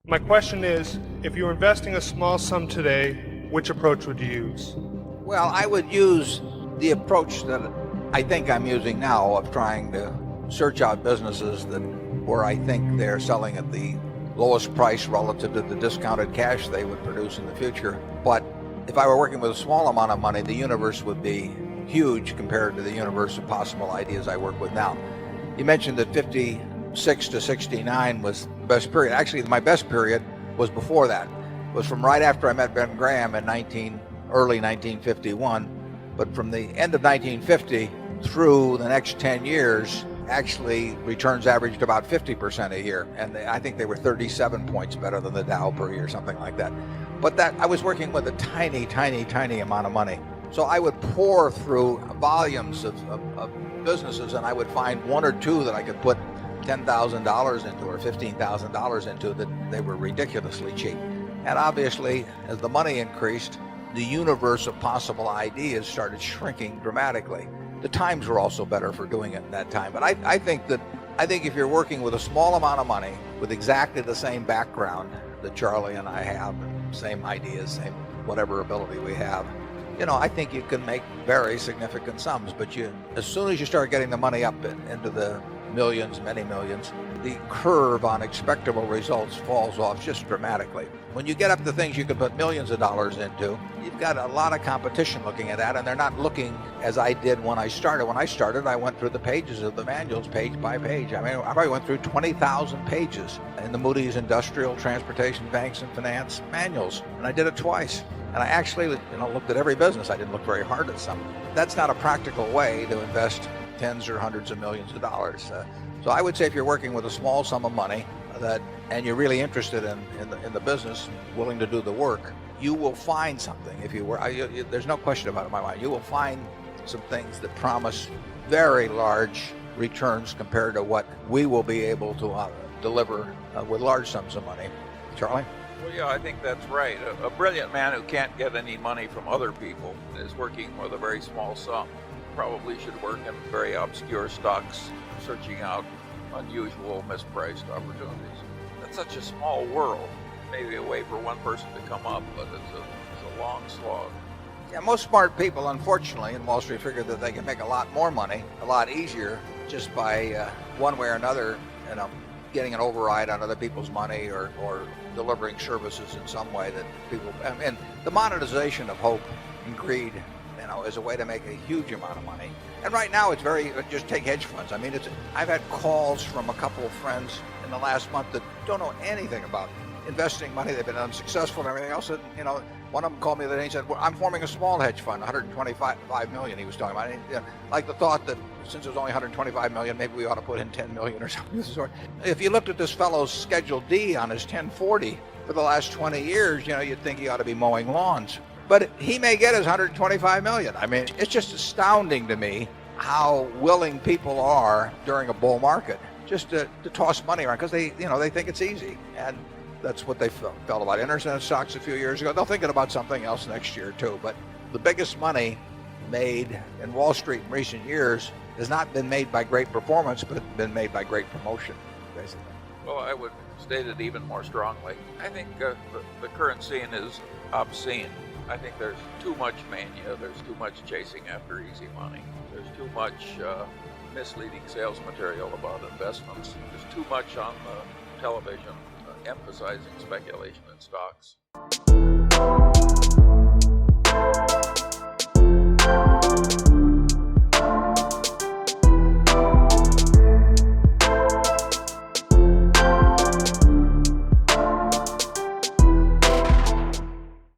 My question is, if you were investing a small sum today, which approach would you use? Well, I would use the approach that I think I'm using now of trying to search out businesses where I think they're selling at the lowest price relative to the discounted cash they would produce in the future. But if I were working with a small amount of money, the universe would be huge compared to the universe of possible ideas I work with now. You mentioned that 56 to 69 was the best period. Actually, my best period was before that. It was from right after I met Ben Graham in early 1951. But from the end of 1950 through the next 10 years, actually returns averaged about 50% a year. And I think they were 37 points better than the Dow per year, something like that. But that I was working with a tiny, tiny, tiny amount of money. So I would pour through volumes of businesses, and I would find one or two that I could put $10,000 into or $15,000 into that they were ridiculously cheap. And obviously, as the money increased, the universe of possible ideas started shrinking dramatically. The times were also better for doing it at that time. But I think if you're working with a small amount of money with exactly the same background that Charlie and I have, same ideas, same whatever ability we have, I think you can make very significant sums. But as soon as you start getting the money up into the millions, many millions, the curve on expectable results falls off just dramatically. When you get up to things you can put millions of dollars into, you've got a lot of competition looking at that, and they're not looking as I did when I started. When I started, I went through the pages of the manuals page by page. I mean, I probably went through 20,000 pages in the Moody's Industrial, Transportation, Banks, and Finance manuals, and I did it twice. And I actually looked at every business. I didn't look very hard at some. That's not a practical way to invest tens or hundreds of millions of dollars. So I would say if you're working with a small sum of money and you're really interested in the business, willing to do the work, you will find something. There's no question about it in my mind. You will find some things that promise very large returns compared to what we will be able to deliver with large sums of money. Charlie? Well, yeah, I think that's right. A brilliant man who can't get any money from other people is working with a very small sum. Probably should work in very obscure stocks, searching out unusual, mispriced opportunities. It's such a small world. Maybe a way for one person to come up, but it's a long slog. Yeah, most smart people, unfortunately, in Wall Street figure that they can make a lot more money, a lot easier, just by one way or another, getting an override on other people's money or delivering services in some way that people. And the monetization of hope and greed, is a way to make a huge amount of money. And right now, it's just take hedge funds. I mean, I've had calls from a couple of friends in the last month that don't know anything about investing money. They've been unsuccessful and everything else. And, one of them called me the other day and said, well, I'm forming a small hedge fund, 125 million he was talking about. Like the thought that since it was only 125 million, maybe we ought to put in 10 million or something of the sort. If you looked at this fellow's Schedule D on his 1040 for the last 20 years, you'd think he ought to be mowing lawns. But he may get his 125 million. I mean, it's just astounding to me how willing people are during a bull market just to toss money around because they think it's easy. And that's what they felt about internet stocks a few years ago. They'll think about something else next year too. But the biggest money made in Wall Street in recent years has not been made by great performance, but been made by great promotion, basically. Well, I would state it even more strongly. I think the current scene is obscene. I think there's too much mania. There's too much chasing after easy money. There's too much misleading sales material about investments. There's too much on the television emphasizing speculation in stocks.